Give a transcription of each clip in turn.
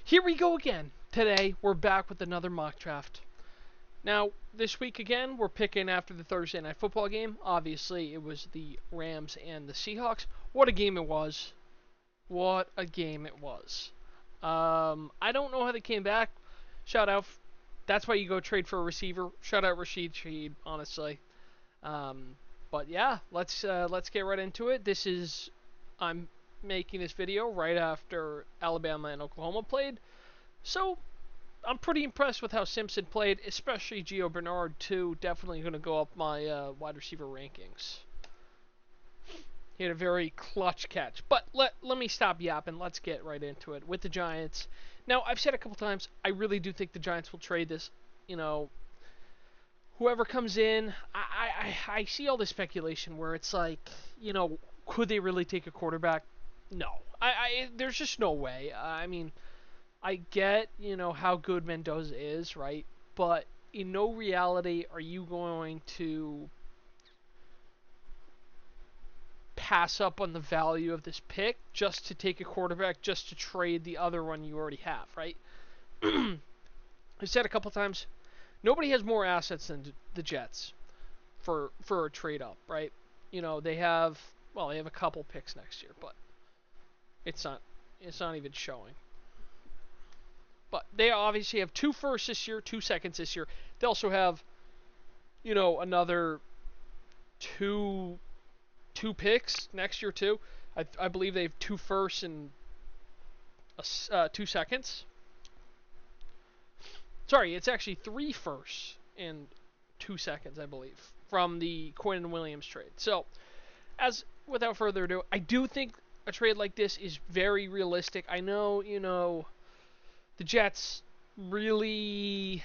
Here we go again. Today, we're back with another mock draft. Now, this week again, we're picking after the Thursday Night Football game. Obviously, it was the Rams and the Seahawks. What a game it was. What a game it was. I don't know how they came back. Shout out. That's why you go trade for a receiver. Shout out Rashid Shaheed, honestly. But yeah, let's get right into it. I'm making this video right after Alabama and Oklahoma played. So, I'm pretty impressed with how Simpson played, especially Gio Bernard, too. Definitely going to go up my wide receiver rankings. He had a very clutch catch. But let me stop yapping. Let's get right into it with the Giants. Now, I've said a couple times, I really do think the Giants will trade this. Whoever comes in, I see all this speculation where it's like, could they really take a quarterback? No. There's just no way. I mean, I get, how good Mendoza is, right? But in no reality are you going to pass up on the value of this pick just to take a quarterback, just to trade the other one you already have, right? I've said a couple times, nobody has more assets than the Jets for a trade up, right? They have a couple picks next year, but it's not even showing. But they obviously have 2 firsts this year, 2 seconds this year. They also have, another two picks next year too. I believe they have 2 firsts and 2 seconds. Sorry, it's actually 3 firsts and 2 seconds, I believe, from the Quinn Williams trade. So, without further ado, I do think a trade like this is very realistic. I know, the Jets really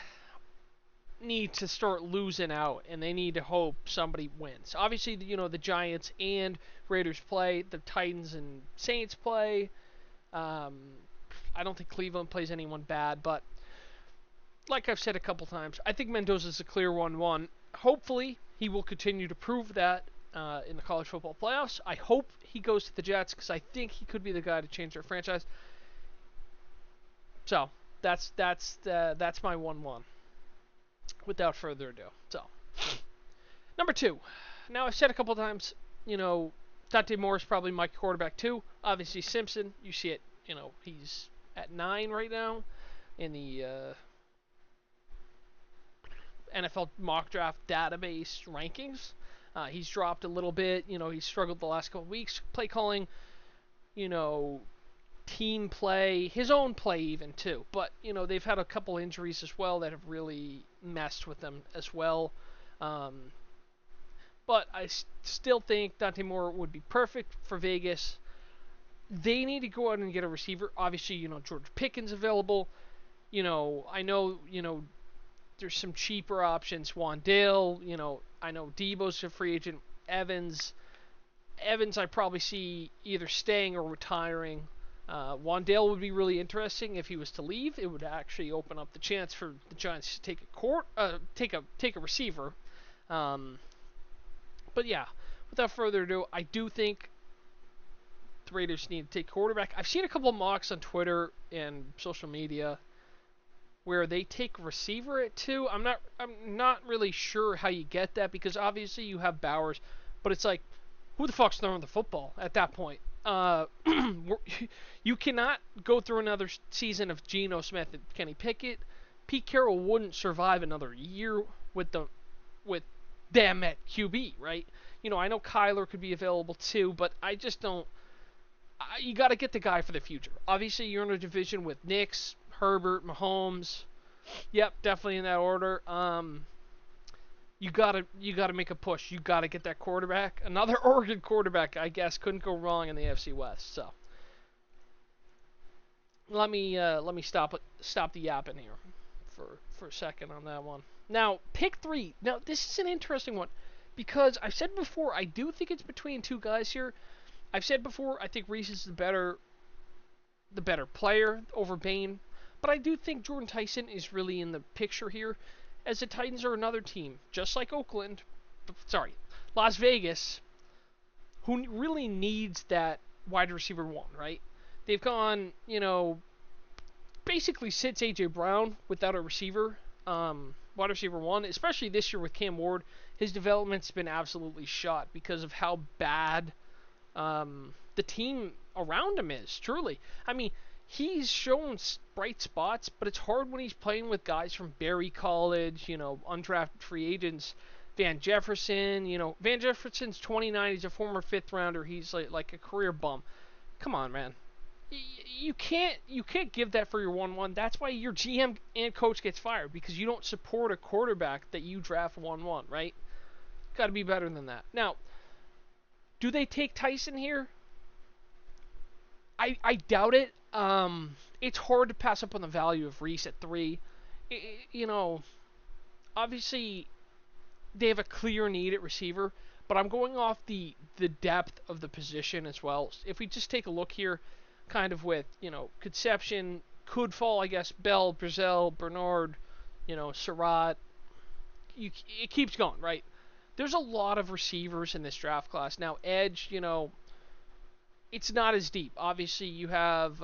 need to start losing out, and they need to hope somebody wins. Obviously, the Giants and Raiders play. The Titans and Saints play. I don't think Cleveland plays anyone bad, but like I've said a couple times, I think Mendoza's a clear 1-1. Hopefully, he will continue to prove that in the college football playoffs. I hope he goes to the Jets because I think he could be the guy to change their franchise. So that's my 1-1. Without further ado, so number 2. Now I've said a couple times, Dante Moore's probably my quarterback too. Obviously Simpson, you see it, he's at 9 right now in the NFL mock draft database rankings. He's dropped a little bit. He's struggled the last couple of weeks. Play calling, team play, his own play even too. But, they've had a couple injuries as well that have really messed with them as well. But I still think Dante Moore would be perfect for Vegas. They need to go out and get a receiver. Obviously, George Pickens available. I know, there's some cheaper options. Wandale, I know Debo's a free agent. Evans, I probably see either staying or retiring. Wandale would be really interesting if he was to leave. It would actually open up the chance for the Giants to take a receiver. But yeah, without further ado, I do think the Raiders need to take a quarterback. I've seen a couple of mocks on Twitter and social media where they take receiver at 2. I'm not really sure how you get that because obviously you have Bowers, but it's like, who the fuck's throwing the football at that point? You cannot go through another season of Geno Smith and Kenny Pickett. Pete Carroll wouldn't survive another year with them at QB, right? I know Kyler could be available too, but I just don't. You got to get the guy for the future. Obviously, you're in a division with Knicks, Herbert, Mahomes. Yep, definitely in that order. You gotta make a push. You gotta get that quarterback. Another Oregon quarterback, I guess, couldn't go wrong in the AFC West. So let me stop the yapping here for a second on that one. Now, pick 3. Now, this is an interesting one because I've said before I do think it's between 2 guys here. I've said before I think Reese is the better player over Bain, but I do think Jordan Tyson is really in the picture here, as the Titans are another team, just like Las Vegas, who really needs that wide receiver 1, right? They've gone, basically sits A.J. Brown without a receiver, wide receiver one, especially this year with Cam Ward. His development's been absolutely shot because of how bad the team around him is, truly. I mean, he's shown bright spots, but it's hard when he's playing with guys from Berry College, undrafted free agents. Van Jefferson, Van Jefferson's 29. He's a former fifth rounder. He's like a career bum. Come on, man. You can't give that for your 1-1. That's why your GM and coach gets fired, because you don't support a quarterback that you draft 1-1, right? Got to be better than that. Now, do they take Tyson here? I doubt it. It's hard to pass up on the value of Reese at 3. Obviously they have a clear need at receiver, but I'm going off the depth of the position as well. If we just take a look here, kind of with, Conception, could fall, I guess, Bell, Brazil, Bernard, Surratt. It keeps going, right? There's a lot of receivers in this draft class. Now, edge, it's not as deep. Obviously, you have,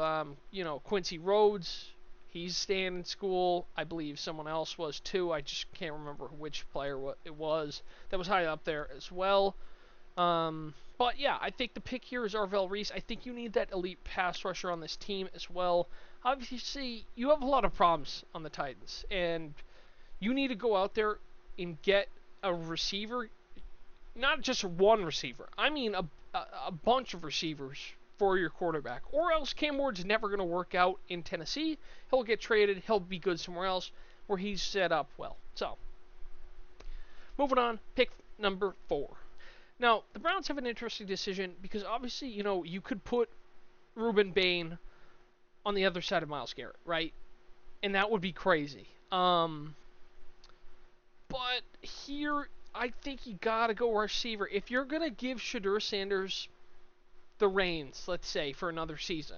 Quincy Rhodes. He's staying in school. I believe someone else was too. I just can't remember which player it was that was high up there as well. But yeah, I think the pick here is Arvell Reese. I think you need that elite pass rusher on this team as well. Obviously, you have a lot of problems on the Titans, and you need to go out there and get a receiver, not just one receiver. I mean a bunch of receivers for your quarterback, or else Cam Ward's never going to work out in Tennessee. He'll get traded. He'll be good somewhere else where he's set up well. So, moving on, pick number 4. Now, the Browns have an interesting decision because obviously, you could put Ruben Bain on the other side of Myles Garrett, right? And that would be crazy. But here, I think you got to go receiver. If you're going to give Shedeur Sanders the reins, let's say, for another season,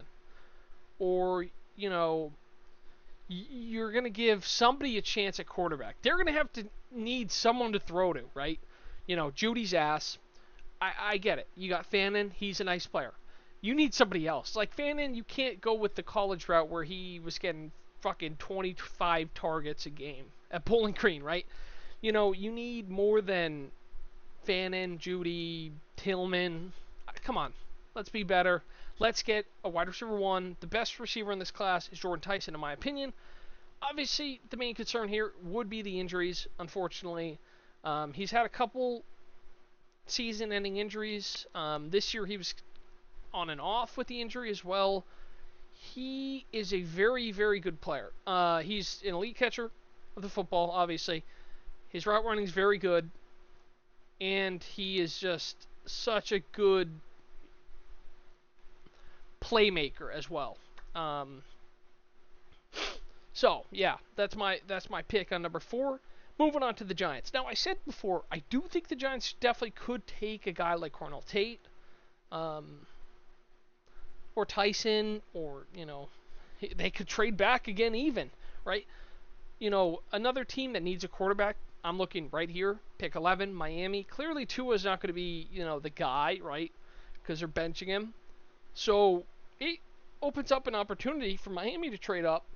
or, you're going to give somebody a chance at quarterback, they're going to have to need someone to throw to, right? Judy's ass. I get it. You got Fannin. He's a nice player. You need somebody else. Like Fannin, you can't go with the college route where he was getting fucking 25 targets a game at Bowling Green, right? You need more than Fannin, Judy, Tillman. Come on. Let's be better. Let's get a wide receiver 1. The best receiver in this class is Jordan Tyson, in my opinion. Obviously, the main concern here would be the injuries, unfortunately. He's had a couple season-ending injuries. This year he was on and off with the injury as well. He is a very, very good player. He's an elite catcher of the football, obviously. His route running is very good. And he is just such a good playmaker as well. So, yeah, that's my pick on number 4. Moving on to the Giants. Now, I said before, I do think the Giants definitely could take a guy like Cornell Tate, or Tyson, or, they could trade back again even, right? Another team that needs a quarterback, I'm looking right here, pick 11, Miami. Clearly, Tua's not going to be, the guy, right? Because they're benching him. So, it opens up an opportunity for Miami to trade up,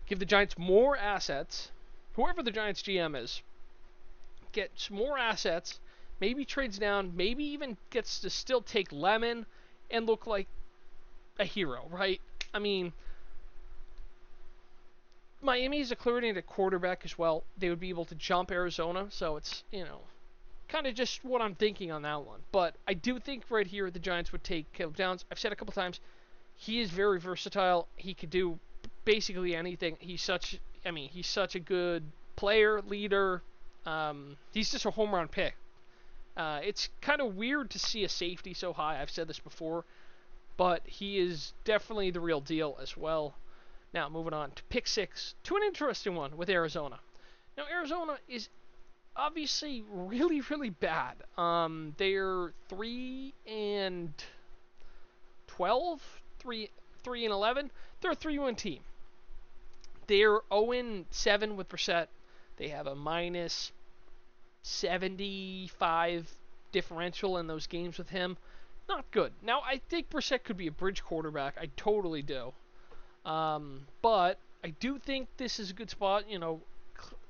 give the Giants more assets. Whoever the Giants GM is, gets more assets, maybe trades down, maybe even gets to still take Lemon and look like a hero, right? I mean, Miami is a clear need at quarterback as well. They would be able to jump Arizona, so it's, kind of just what I'm thinking on that one. But I do think right here the Giants would take Caleb Downs. I've said a couple times, he is very versatile. He could do basically anything. He's such a good player, leader. He's just a home run pick. It's kind of weird to see a safety so high. I've said this before, but he is definitely the real deal as well. Now, moving on to pick 6, to an interesting one with Arizona. Now, Arizona is obviously really, really bad. They're 3-12, 3-11. They're a 3-1 team. They're 0-7 with Brissett. They have a minus 75 differential in those games with him. Not good. Now, I think Brissett could be a bridge quarterback. I totally do. But I do think this is a good spot.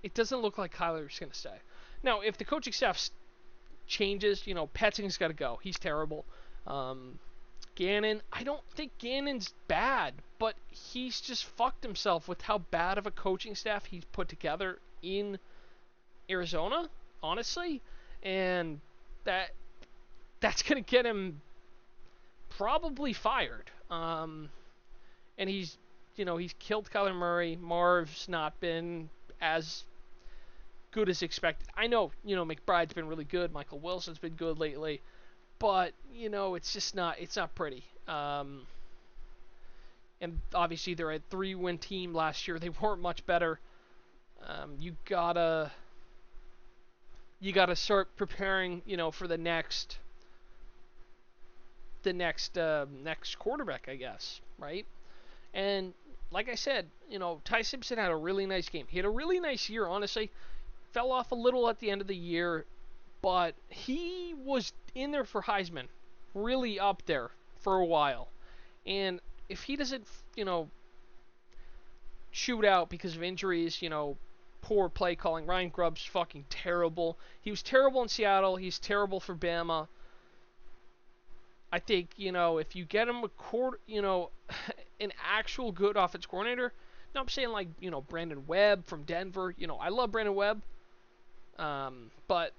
It doesn't look like Kyler's going to stay. Now, if the coaching staff changes, Petzing's got to go. He's terrible. Um, Gannon, I don't think Gannon's bad, but he's just fucked himself with how bad of a coaching staff he's put together in Arizona, honestly, and that's gonna get him probably fired. And he's killed Kyler Murray. Marv's not been as good as expected. I know, McBride's been really good. Michael Wilson's been good lately. But, it's not pretty. And obviously they're a 3-win team last year. They weren't much better. You gotta start preparing, for the next quarterback, I guess, right? And like I said, Ty Simpson had a really nice game. He had a really nice year, honestly. Fell off a little at the end of the year, but he was in there for Heisman, really up there for a while. And if he doesn't, shoot out because of injuries, poor play calling, Ryan Grubb's fucking terrible. He was terrible in Seattle. He's terrible for Bama. I think, if you get him an actual good offense coordinator, now I'm saying like, Brandon Webb from Denver. I love Brandon Webb. But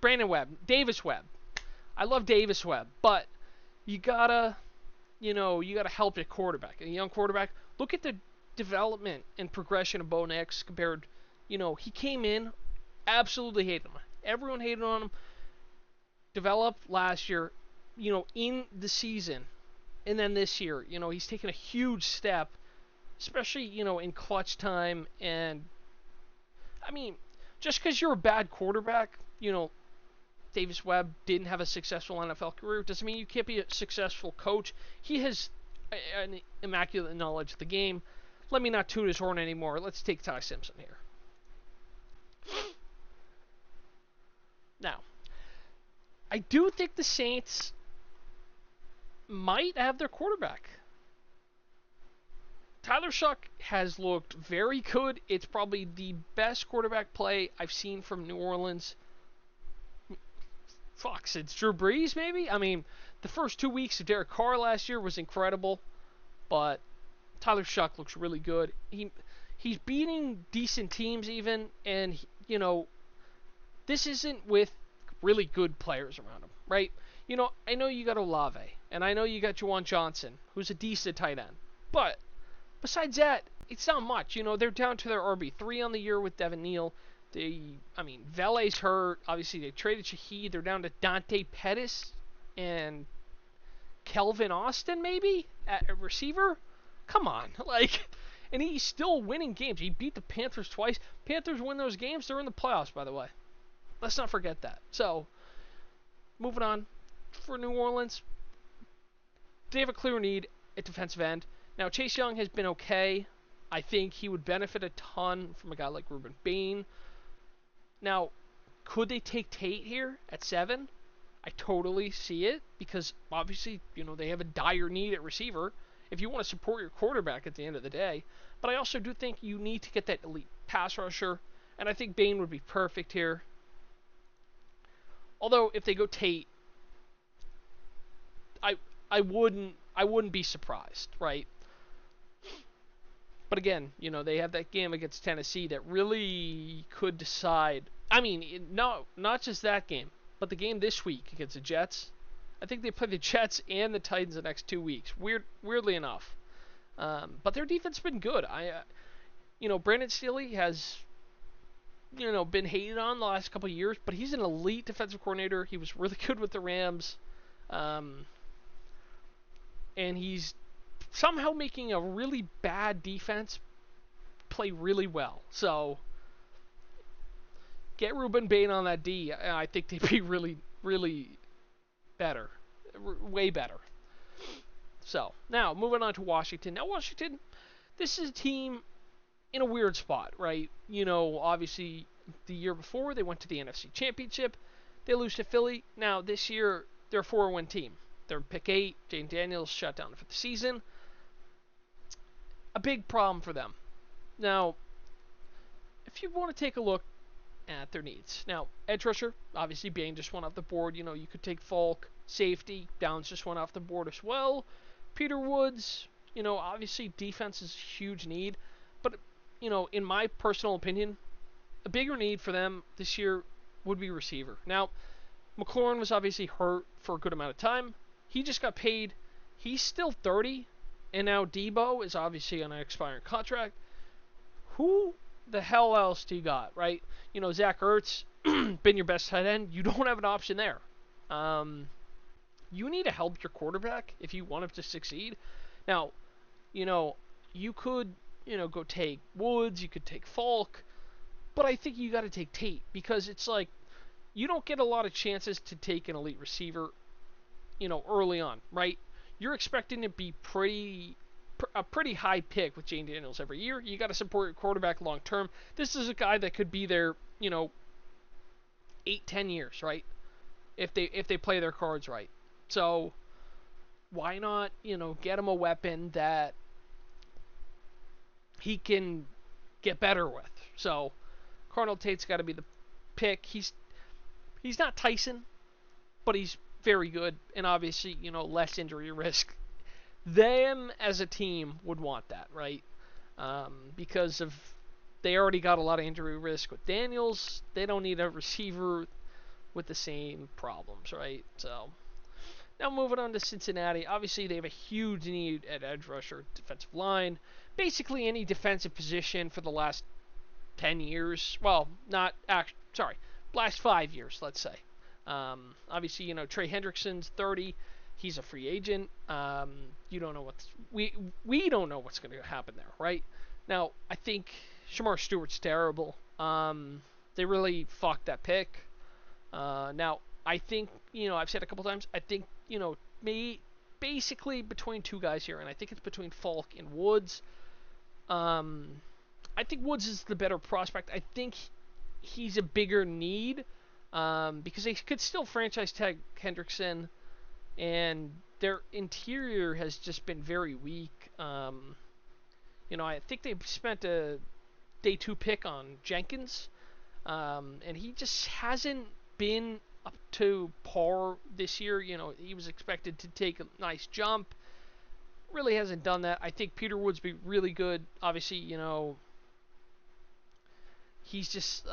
Brandon Webb, Davis Webb. I love Davis Webb, but you gotta help your quarterback. A young quarterback. Look at the development and progression of Bo Nix compared. He came in, absolutely hated him. Everyone hated on him. Developed last year, in the season, and then this year, he's taken a huge step, especially in clutch time. And I mean, just because you're a bad quarterback, Davis Webb didn't have a successful NFL career doesn't mean you can't be a successful coach. He has an immaculate knowledge of the game. Let me not toot his horn anymore. Let's take Ty Simpson here. Now, I do think the Saints might have their quarterback. Tyler Shuck has looked very good. It's probably the best quarterback play I've seen from New Orleans. Fuck, since Drew Brees, maybe? I mean, the first 2 weeks of Derek Carr last year was incredible, but Tyler Shuck looks really good. He's beating decent teams even, and, this isn't with really good players around him, right? I know you got Olave, and I know you got Juwan Johnson, who's a decent tight end, but besides that, it's not much. They're down to their RB3 on the year with Devin Neal. Vele's hurt. Obviously, they traded Shaheed. They're down to Dante Pettis and Kelvin Austin, maybe, at a receiver. Come on. And he's still winning games. He beat the Panthers twice. Panthers win those games. They're in the playoffs, by the way. Let's not forget that. So, moving on. For New Orleans, they have a clear need at defensive end. Now, Chase Young has been okay. I think he would benefit a ton from a guy like Ruben Bain. Now, could they take Tate here at 7? I totally see it because obviously, they have a dire need at receiver if you want to support your quarterback at the end of the day. But I also do think you need to get that elite pass rusher, and I think Bain would be perfect here. Although if they go Tate, I wouldn't be surprised, right? But again, they have that game against Tennessee that really could decide. I mean, no, not just that game, but the game this week against the Jets. I think they play the Jets and the Titans the next 2 weeks. Weirdly enough, but their defense has been good. Brandon Staley has, been hated on the last couple of years, but he's an elite defensive coordinator. He was really good with the Rams, and he's somehow making a really bad defense play really well. So, get Ruben Bain on that D. I think they'd be really, really better. Way better. So, now, moving on to Washington. Now, Washington, this is a team in a weird spot, right? Obviously, the year before, they went to the NFC Championship. They lose to Philly. Now, this year, they're a 4-win team. They're pick 8. Jane Daniels shut down for the season. a big problem for them. Now, if you want to take a look at their needs. Now, edge rusher, obviously Bain just went off the board. You could take Falk. Safety, Downs just went off the board as well. Peter Woods, obviously defense is a huge need. But, in my personal opinion, a bigger need for them this year would be receiver. Now, McLaurin was obviously hurt for a good amount of time. He just got paid. He's still 30. And now Debo is obviously on an expiring contract. Who the hell else do you got, right? Zach Ertz, been your best tight end. You don't have an option there. You need to help your quarterback if you want him to succeed. Now, you could, go take Woods. You could take Falk. But I think you got to take Tate because it's like you don't get a lot of chances to take an elite receiver, early on, right? You're expecting to be a pretty high pick with Jane Daniels every year. You got to support your quarterback long term. This is a guy that could be there, 8-10 years, right? If they play their cards right. So why not, get him a weapon that he can get better with. So Cardinal Tate's got to be the pick. He's not Tyson, but he's very good and obviously, less injury risk. Them as a team would want that, right? Because they already got a lot of injury risk with Daniels. They don't need a receiver with the same problems, right? So now moving on to Cincinnati. Obviously, they have a huge need at edge rusher, defensive line, basically any defensive position for the last 10 years. Well, last 5 years, let's say. Obviously, Trey Hendrickson's 30. He's a free agent. You don't know we don't know what's going to happen there, right? Now, I think Shamar Stewart's terrible. They really fucked that pick. Now, I think, I've said a couple times, I think, basically between two guys here, and I think it's between Falk and Woods. I think Woods is the better prospect. I think he's a bigger need because they could still franchise tag Hendrickson, and their interior has just been very weak. I think they spent a day 2 pick on Jenkins, and he just hasn't been up to par this year. He was expected to take a nice jump. Really hasn't done that. I think Peter Woods be really good. Obviously, he's just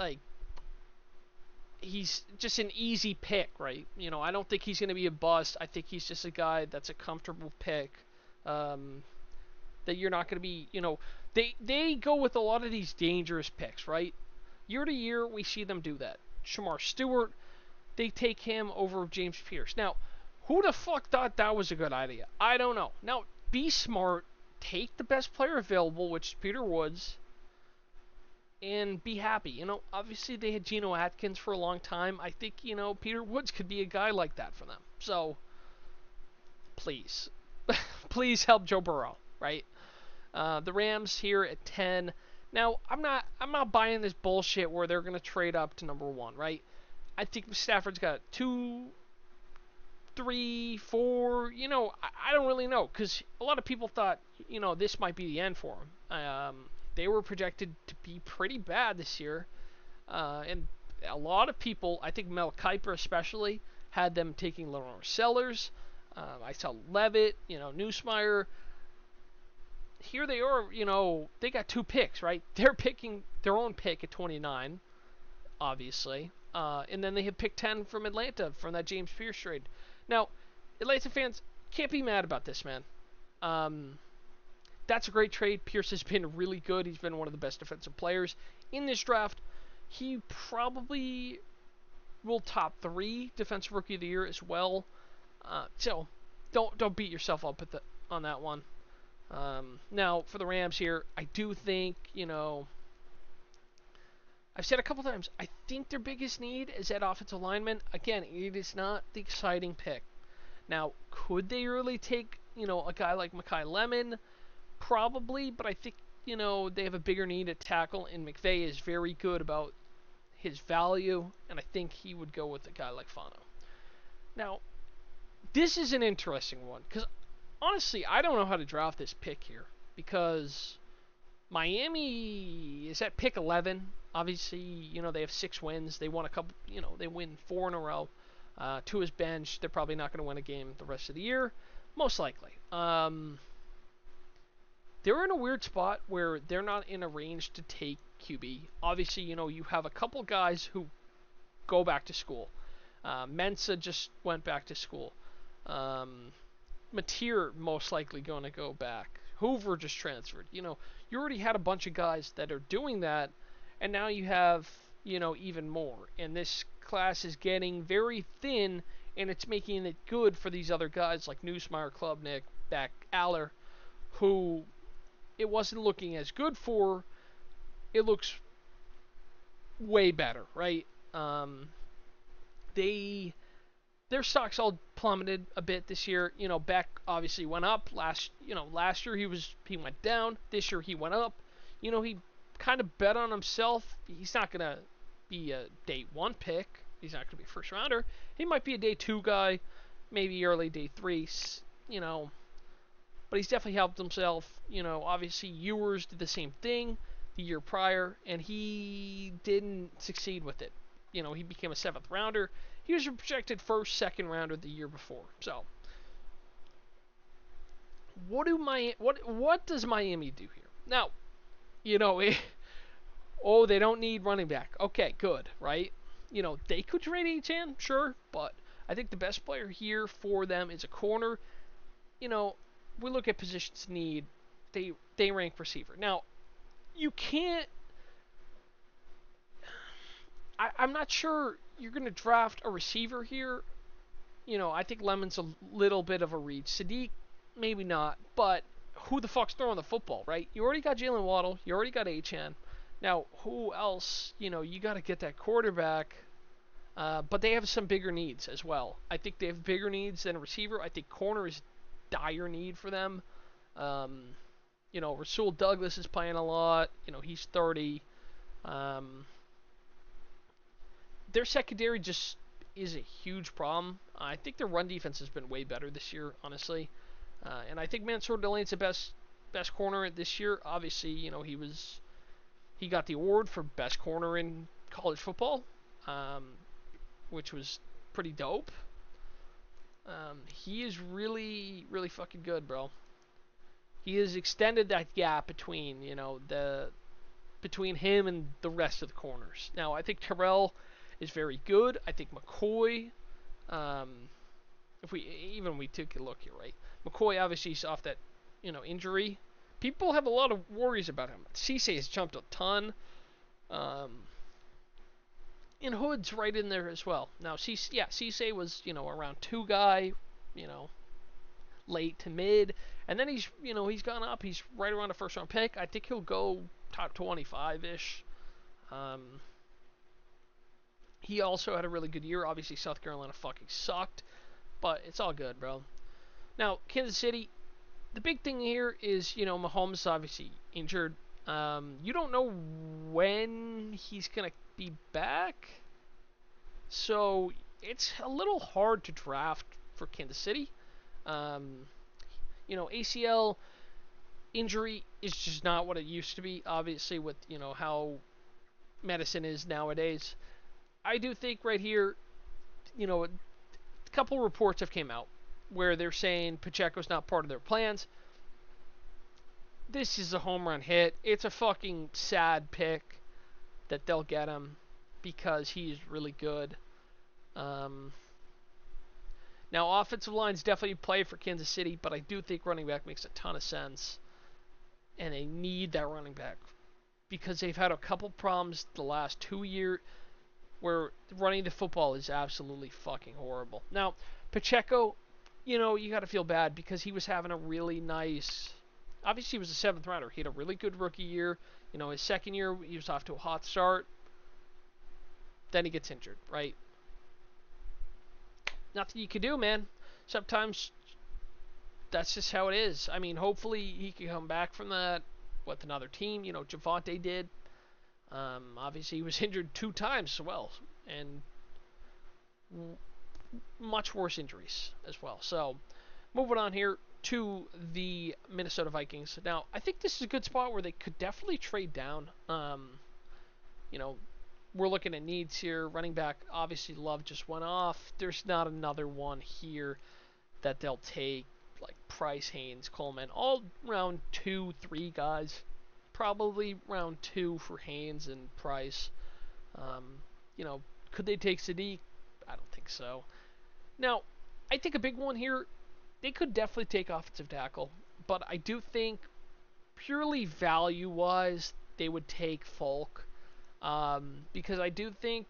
an easy pick, right? I don't think he's going to be a bust. I think he's just a guy that's a comfortable pick. That you're not going to be, they go with a lot of these dangerous picks, right? Year to year, we see them do that. Shamar Stewart, they take him over James Pierce. Now, who the fuck thought that was a good idea? I don't know. Now, be smart. Take the best player available, which is Peter Woods, and be happy. Obviously they had Geno Atkins for a long time. I think, Peter Woods could be a guy like that for them. So, please. Please help Joe Burrow, right? The Rams here at 10. Now, I'm not buying this bullshit where they're going to trade up to number 1, right? I think Stafford's got 2, 3, 4, I don't really know, because a lot of people thought, this might be the end for him. They were projected to be pretty bad this year, and a lot of people, I think Mel Kiper especially, had them taking Lenore Sellers. I saw Levitt, Newsmeyer. Here they are, they got 2 picks, right? They're picking their own pick at 29, obviously. And then they have picked 10 from Atlanta from that James Pierce trade. Now, Atlanta fans can't be mad about this, man. That's a great trade. Pierce has been really good. He's been one of the best defensive players in this draft. He probably will top 3 defensive rookie of the year as well. So don't beat yourself up on that one. Now for the Rams here, I do think, I've said a couple times, I think their biggest need is at offensive lineman. Again, it is not the exciting pick. Now, could they really take, a guy like Mekhi Lemon? Probably, but I think, they have a bigger need at tackle, and McVay is very good about his value, and I think he would go with a guy like Fano. Now, this is an interesting one, because honestly, I don't know how to draft this pick here, because Miami is at pick 11. Obviously, they have 6 wins. They won a couple. They win 4 in a row. To his bench, they're probably not going to win a game the rest of the year, most likely. They're in a weird spot where they're not in a range to take QB. Obviously, you have a couple guys who go back to school. Mensa just went back to school. Mateer most likely going to go back. Hoover just transferred. You already had a bunch of guys that are doing that, and now you have, even more. And this class is getting very thin, and it's making it good for these other guys like Neusmeyer, Klubnik, Beck, Aller, who it wasn't looking as good for. It looks way better, right? They their stocks all plummeted a bit this year. Beck obviously went up last year he went down. This year he went up. He kind of bet on himself. He's not gonna be a day 1 pick. He's not gonna be a first rounder. He might be a day 2 guy, maybe early day 3. But he's definitely helped himself. Obviously Ewers did the same thing the year prior, and he didn't succeed with it. He became a 7th rounder. He was a projected first, 2nd rounder the year before. So, what does Miami do here? Now, they don't need running back. Okay, good, right? They could trade Etienne, sure, but I think the best player here for them is a corner. We look at positions need. They rank receiver. Now, you can't. I'm not sure you're going to draft a receiver here. I think Lemon's a little bit of a reach. Sadiq, maybe not, but who the fuck's throwing the football, right? You already got Jalen Waddle. You already got Achane. Now, who else? You got to get that quarterback. But they have some bigger needs as well. I think they have bigger needs than a receiver. I think corner is dire need for them. Rasul Douglas is playing a lot. He's 30. Their secondary just is a huge problem. I think their run defense has been way better this year, honestly. And I think Mansour Delane's the best corner this year. Obviously, he got the award for best corner in college football, which was pretty dope. He is really, really fucking good, bro. He has extended that gap between him and the rest of the corners. Now, I think Terrell is very good. I think McCoy, if we took a look here, right? McCoy obviously is off that, injury. People have a lot of worries about him. Cisse has jumped a ton. And Hood's right in there as well. Now, Cisse was, around 2 guy, late to mid. And then he's gone up. He's right around a first round pick. I think he'll go top 25-ish. He also had a really good year. Obviously, South Carolina fucking sucked. But it's all good, bro. Now, Kansas City, the big thing here is, Mahomes is obviously injured. You don't know when he's going to be back. So, it's a little hard to draft for Kansas City. ACL injury is just not what it used to be, obviously, with, how medicine is nowadays. I do think right here, a couple reports have came out where they're saying Pacheco's not part of their plans. This is a home run hit. It's a fucking sad pick that they'll get him because he's really good. Now, offensive lines definitely play for Kansas City, but I do think running back makes a ton of sense. And they need that running back because they've had a couple problems the last 2 years where running the football is absolutely fucking horrible. Now, Pacheco, you got to feel bad because he was having a really nice. Obviously, he was a 7th rounder. He had a really good rookie year. His second year, he was off to a hot start. Then he gets injured, right? Nothing you can do, man. Sometimes that's just how it is. I mean, hopefully he can come back from that with another team. Javonte did. Obviously, he was injured 2 times as well, and much worse injuries as well. So, moving on here to the Minnesota Vikings. Now, I think this is a good spot where they could definitely trade down. You know, we're looking at needs here. Running back, obviously, Love just went off. There's not another one here that they'll take, like Price, Haynes, Coleman, all round 2, 3 guys. Probably round 2 for Haynes and Price. Um, could they take Sadiq? I don't think so. Now, I think a big one here, they could definitely take offensive tackle, but I do think purely value-wise, they would take Folk, because I do think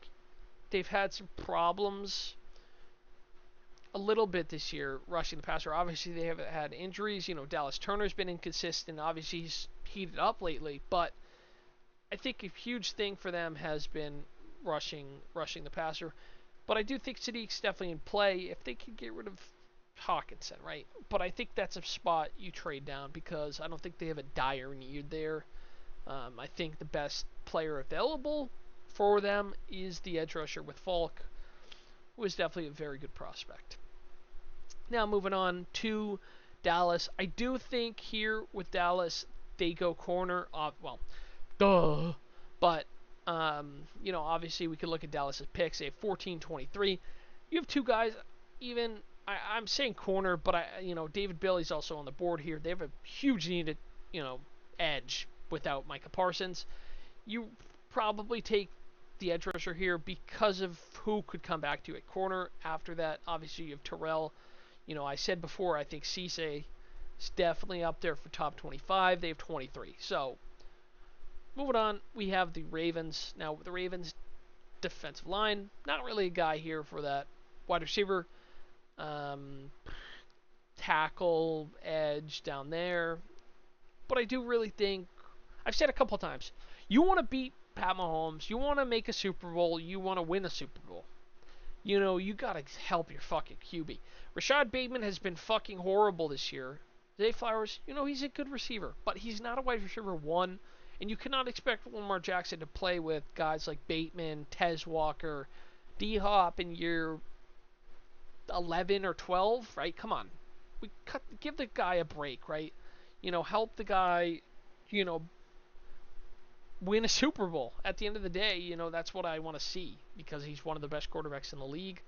they've had some problems a little bit this year rushing the passer. Obviously, they have had injuries. Dallas Turner's been inconsistent. Obviously, he's heated up lately, but I think a huge thing for them has been rushing the passer. But I do think Sadiq's definitely in play if they could get rid of Hawkinson, right? But I think that's a spot you trade down because I don't think they have a dire need there. I think the best player available for them is the edge rusher with Falk, who is definitely a very good prospect. Now moving on to Dallas. I do think here with Dallas, they go corner. Well, duh. But, obviously we could look at Dallas's picks. They have 14-23. You have two guys, even, I'm saying corner, but David Bailey's also on the board here. They have a huge need at, edge without Micah Parsons. You probably take the edge rusher here because of who could come back to you at corner. After that, obviously you have Terrell. I said before, I think Cisse is definitely up there for top 25. They have 23. So, moving on, we have the Ravens. Now, the Ravens defensive line, not really a guy here for that. Wide receiver, tackle, edge down there. But I do really think, I've said a couple times, you want to beat Pat Mahomes, you want to make a Super Bowl, you want to win a Super Bowl. You got to help your fucking QB. Rashad Bateman has been fucking horrible this year. Zay Flowers, he's a good receiver, but he's not a wide receiver one. And you cannot expect Lamar Jackson to play with guys like Bateman, Tez Walker, D-Hop in year 11 or 12, right? Come on. Give the guy a break, right? Help the guy, win a Super Bowl. At the end of the day, that's what I want to see because he's one of the best quarterbacks in the league.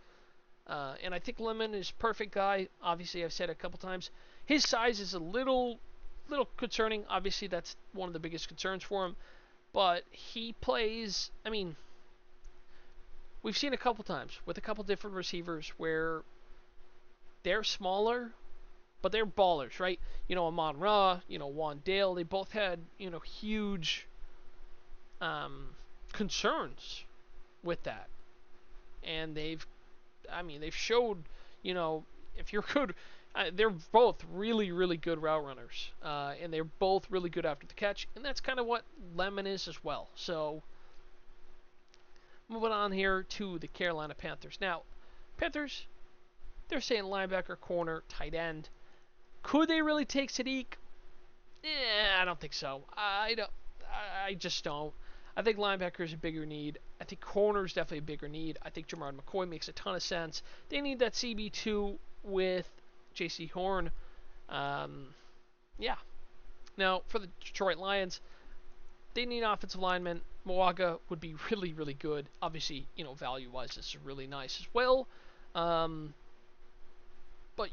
And I think Lemon is a perfect guy. Obviously, I've said it a couple times. His size is a little concerning. Obviously, that's one of the biggest concerns for him. But he plays, we've seen a couple times with a couple different receivers where they're smaller, but they're ballers, right? Amon Ra, Juan Dale, they both had, huge concerns with that. And they've showed, if you're good, they're both really, really good route runners. And they're both really good after the catch. And that's kind of what Lemon is as well. So, moving on here to the Carolina Panthers. Now, Panthers, they're saying linebacker, corner, tight end. Could they really take Sadiq? I don't think so. I just don't. I think linebacker is a bigger need. I think corner is definitely a bigger need. I think Jamard McCoy makes a ton of sense. They need that CB2 with J.C. Horn. Yeah. Now, for the Detroit Lions, they need offensive linemen. Moaga would be really, really good. Obviously, value-wise, this is really nice as well. But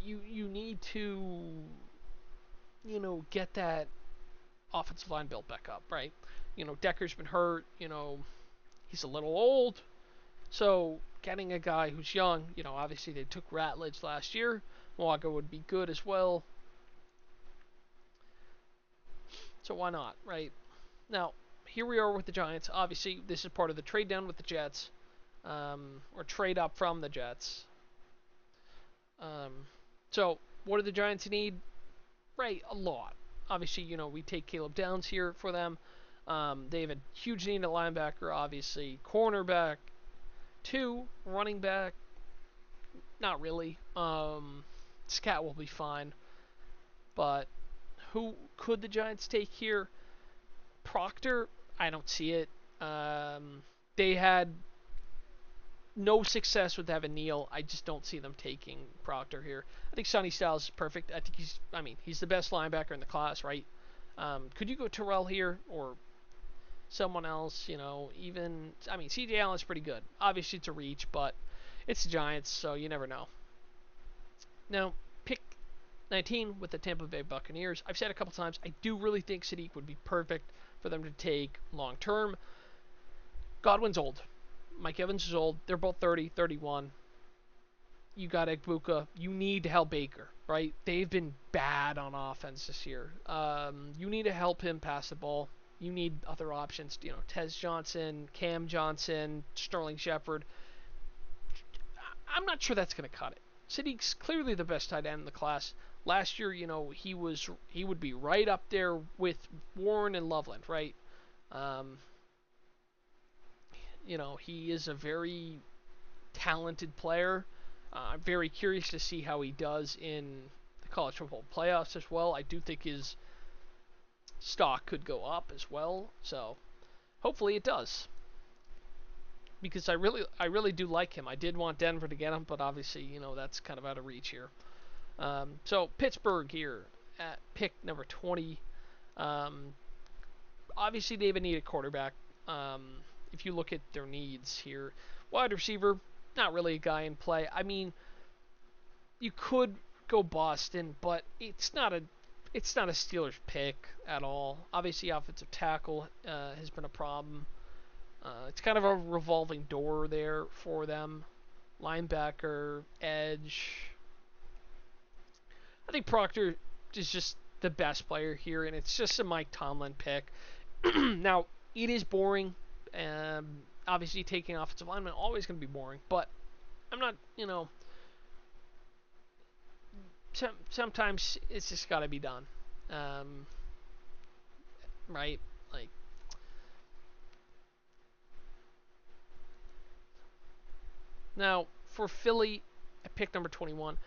you need to, get that offensive line built back up, right? Decker's been hurt. He's a little old. So getting a guy who's young, obviously they took Ratledge last year. Moaga would be good as well. So why not, right? Now, here we are with the Giants. Obviously, this is part of the trade down with the Jets. Or trade up from the Jets. So, what do the Giants need? Right, a lot. Obviously, we take Caleb Downs here for them. They have a huge need at linebacker, obviously. Cornerback, 2. Running back, not really. Scat will be fine. But who could the Giants take here? – Proctor, I don't see it. They had, no success with Evan Neal. I just don't see them taking Proctor here. I think Sonny Styles is perfect. I think he's the best linebacker in the class, right? Could you go Terrell here or someone else? CJ Allen's pretty good. Obviously, it's a reach, but it's the Giants, so you never know. Now, pick 19 with the Tampa Bay Buccaneers. I've said a couple times, I do really think Sadiq would be perfect for them to take long term. Godwin's old. Mike Evans is old. They're both 30, 31. You got Egbuka. You need to help Baker, right? They've been bad on offense this year. You need to help him pass the ball. You need other options. Tez Johnson, Cam Johnson, Sterling Shepard. I'm not sure that's going to cut it. Sadiq's clearly the best tight end in the class. Last year, he would be right up there with Warren and Loveland, right? He is a very talented player. I'm very curious to see how he does in the college football playoffs as well. I do think his stock could go up as well, so hopefully it does. Because I really do like him. I did want Denver to get him, but obviously, that's kind of out of reach here. So Pittsburgh here at pick number 20. Obviously, they have a needed quarterback. If you look at their needs here, wide receiver, not really a guy in play. I mean, you could go Boston, but it's not a Steelers pick at all. Obviously, offensive tackle has been a problem. It's kind of a revolving door there for them. Linebacker, edge. I think Proctor is just the best player here, and it's just a Mike Tomlin pick. Now, it is boring. Obviously, taking offensive linemen always going to be boring, but I'm not, sometimes it's just got to be done. Right? Like, now, for Philly, I picked number 21.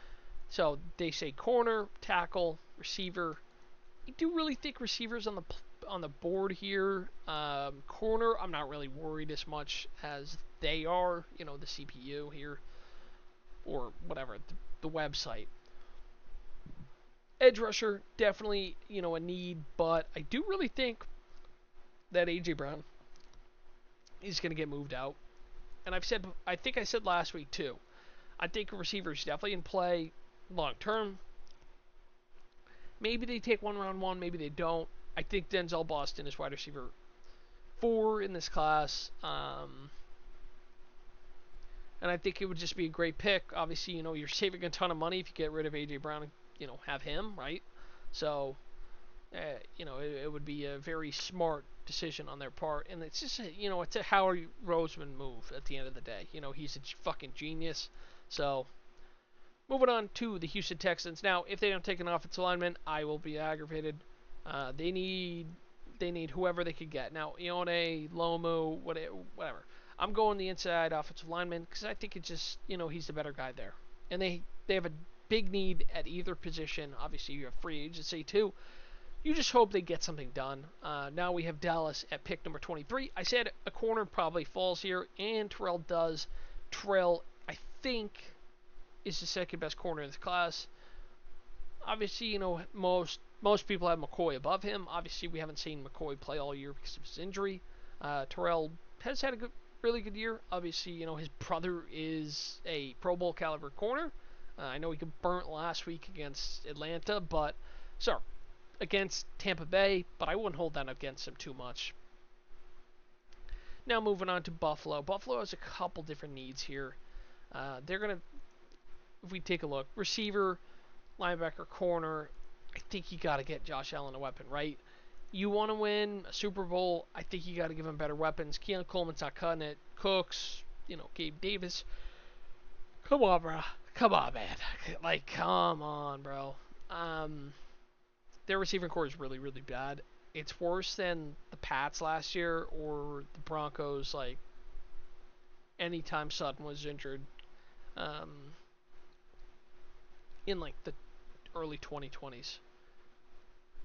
So they say corner, tackle, receiver. I do really think receivers on the board here. Corner, I'm not really worried as much as they are. The CPU here or whatever the website. Edge rusher, definitely a need, but I do really think that AJ Brown is going to get moved out. And I think I said last week too. I think a receiver is definitely in play long term. Maybe they take round one, maybe they don't. I think Denzel Boston is wide receiver 4 in this class. And I think it would just be a great pick. Obviously, you're saving a ton of money if you get rid of A.J. Brown and, have him, right? So, it would be a very smart decision on their part. And it's just, it's a Howard Roseman move at the end of the day. He's a fucking genius. So, moving on to the Houston Texans. Now, if they don't take an offensive lineman, I will be aggravated. They need whoever they could get. Now, Ione, Lomu, whatever. I'm going the inside offensive lineman because I think it's just, he's the better guy there. And they have a big need at either position. Obviously, you have free agency too. You just hope they get something done. Now we have Dallas at pick number 23. I said a corner probably falls here, and Terrell does. Terrell, I think, is the second best corner in this class. Obviously, most people have McCoy above him. Obviously, we haven't seen McCoy play all year because of his injury. Terrell has had a really good year. Obviously, his brother is a Pro Bowl caliber corner. I know he got burnt last week against Atlanta, against Tampa Bay, but I wouldn't hold that against him too much. Now moving on to Buffalo. Buffalo has a couple different needs here. They're going to, if we take a look, receiver, linebacker, corner, I think you got to get Josh Allen a weapon, right? You want to win a Super Bowl, I think you got to give him better weapons. Keon Coleman's not cutting it. Cooks, Gabe Davis. Come on, bro. Come on, man. Come on, bro. Their receiving core is really, really bad. It's worse than the Pats last year or the Broncos, anytime Sutton was injured in, the early 2020s.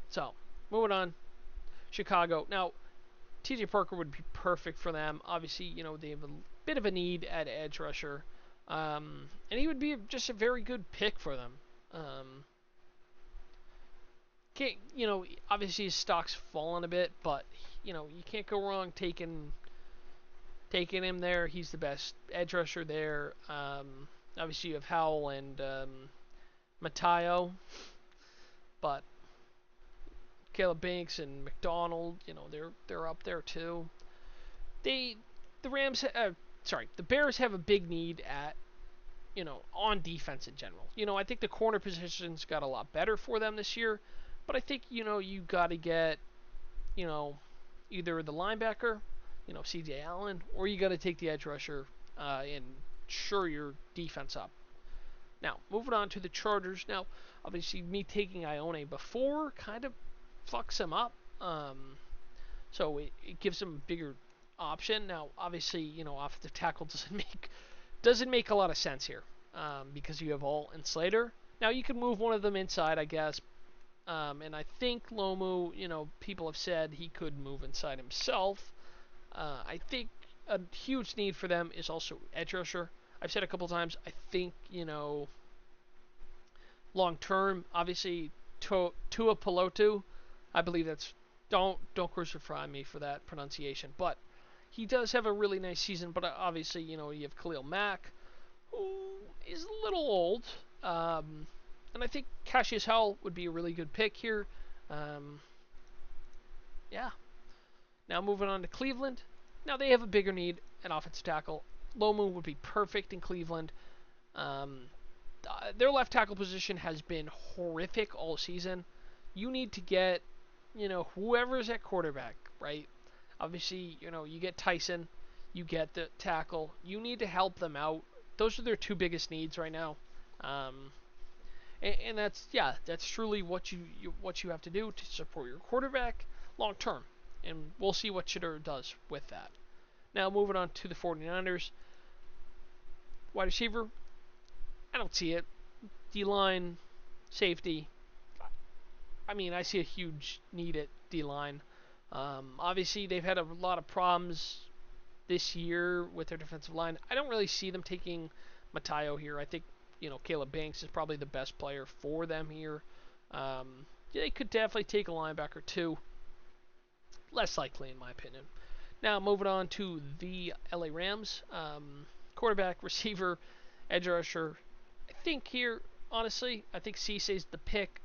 So, moving on. Chicago. Now, TJ Parker would be perfect for them. Obviously, they have bit of a need at edge rusher, and he would be just a very good pick for them. Um, can't obviously his stock's fallen a bit, but you can't go wrong taking him there. He's the best edge rusher there. Obviously you have Howell and Matayo, but Caleb Banks and McDonald, they're up there too. They the Rams, the Bears have a big need at on defense in general. I think the corner positions got a lot better for them this year, but I think you got to get you know either the linebacker, C.J. Allen, or you got to take the edge rusher and shore your defense up. Now, moving on to the Chargers. Now, obviously, me taking Ione before kind of fucks him up. So it gives him a bigger option. Now, obviously, offensive tackle doesn't make a lot of sense here because you have Alt and Slater. Now, you can move one of them inside, I guess. And I think Lomu, people have said he could move inside himself. I think a huge need for them is also edge rusher. I've said a couple times, I think, long term, obviously, Tua Pelotu, I believe that's, don't crucify me for that pronunciation, but he does have a really nice season, but obviously, you have Khalil Mack, who is a little old, and I think Cassius Howell would be a really good pick here. Yeah. Now moving on to Cleveland. Now they have a bigger need at offensive tackle. Lomu would be perfect in Cleveland. Their left tackle position has been horrific all season. You need to get, whoever's at quarterback, right? Obviously, you get Tyson, you get the tackle. You need to help them out. Those are their two biggest needs right now. And that's truly what you have to do to support your quarterback long term. And we'll see what Chitter does with that. Now moving on to the 49ers. Wide receiver, I don't see it. D-line, safety. I mean, I see a huge need at D-line. Obviously, they've had a lot of problems this year with their defensive line. I don't really see them taking Matayo here. I think, Caleb Banks is probably the best player for them here. They could definitely take a linebacker too. Less likely, in my opinion. Now, moving on to the LA Rams. Quarterback, receiver, edge rusher. I think here, honestly, I think Cee's the pick.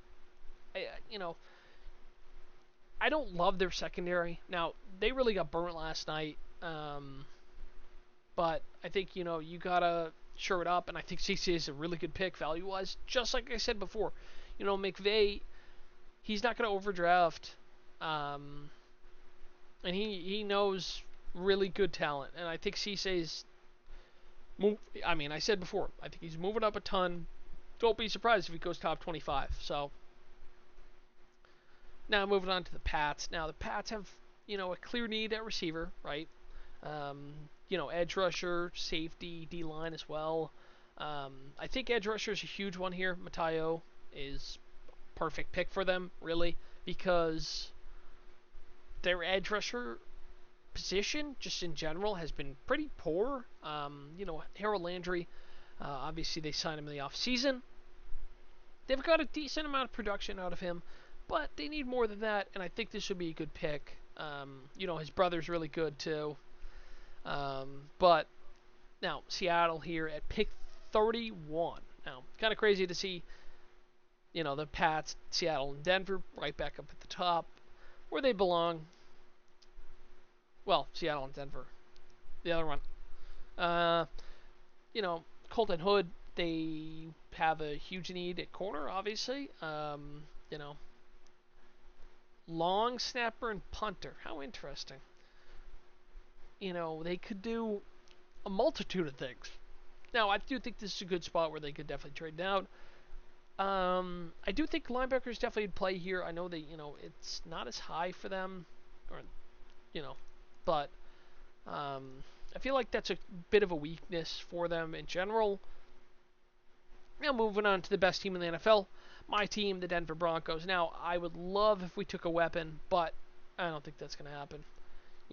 I don't love their secondary. Now, they really got burnt last night. But I think, you got to shore it up. And I think Cece is a really good pick value-wise. Just like I said before. McVay, he's not going to overdraft. And he knows really good talent. And I think Cee's I said before, I think he's moving up a ton. Don't be surprised if he goes top 25. So, now moving on to the Pats. Now, the Pats have, a clear need at receiver, right? Edge rusher, safety, D-line as well. I think edge rusher is a huge one here. Matayo is perfect pick for them, really, because their edge rusher position, just in general, has been pretty poor. Harold Landry, obviously they signed him in the offseason. They've got a decent amount of production out of him, but they need more than that, and I think this would be a good pick. His brother's really good too. But now Seattle here at pick 31. Now, kind of crazy to see, the Pats, Seattle, and Denver right back up at the top where they belong. Well, Seattle and Denver. The other one. Colton Hood, they have a huge need at corner, obviously. Long snapper and punter. How interesting. They could do a multitude of things. Now, I do think this is a good spot where they could definitely trade down. I do think linebackers definitely play here. I know that, it's not as high for them. But I feel like that's a bit of a weakness for them in general. Now moving on to the best team in the NFL, my team, the Denver Broncos. Now, I would love if we took a weapon, but I don't think that's going to happen.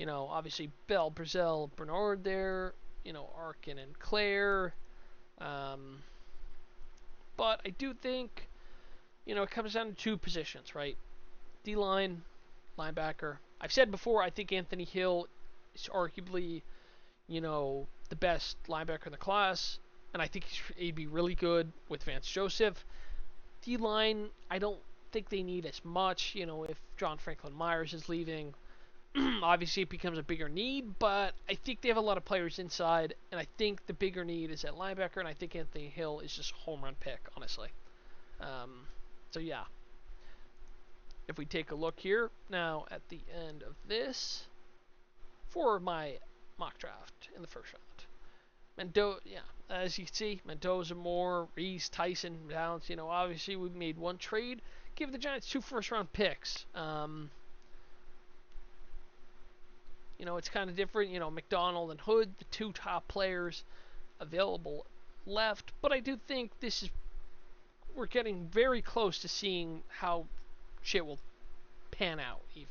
Obviously Bell, Brazil, Bernard there. Arkin and Claire. Um, but I do think, it comes down to two positions, right? D-line, linebacker. I've said before, I think Anthony Hill is arguably, the best linebacker in the class, and I think he'd be really good with Vance Joseph. D-line, I don't think they need as much, if John Franklin Myers is leaving. Obviously, it becomes a bigger need, but I think they have a lot of players inside, and I think the bigger need is at linebacker, and I think Anthony Hill is just a home run pick, honestly. So, yeah. If we take a look here now at the end of this for my mock draft in the first round. As you can see, Mendoza, Moore, Reese, Tyson, Downs. Obviously we made one trade, give the Giants 2 first-round picks. It's kind of different. McDonald and Hood, the two top players available left, but I do think we're getting very close to seeing how shit will pan out. Even,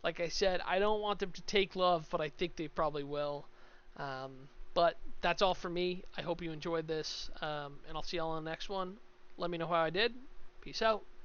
like I said, I don't want them to take Love, but I think they probably will. But that's all for me. I hope you enjoyed this, and I'll see y'all on the next one. Let me know how I did. Peace out.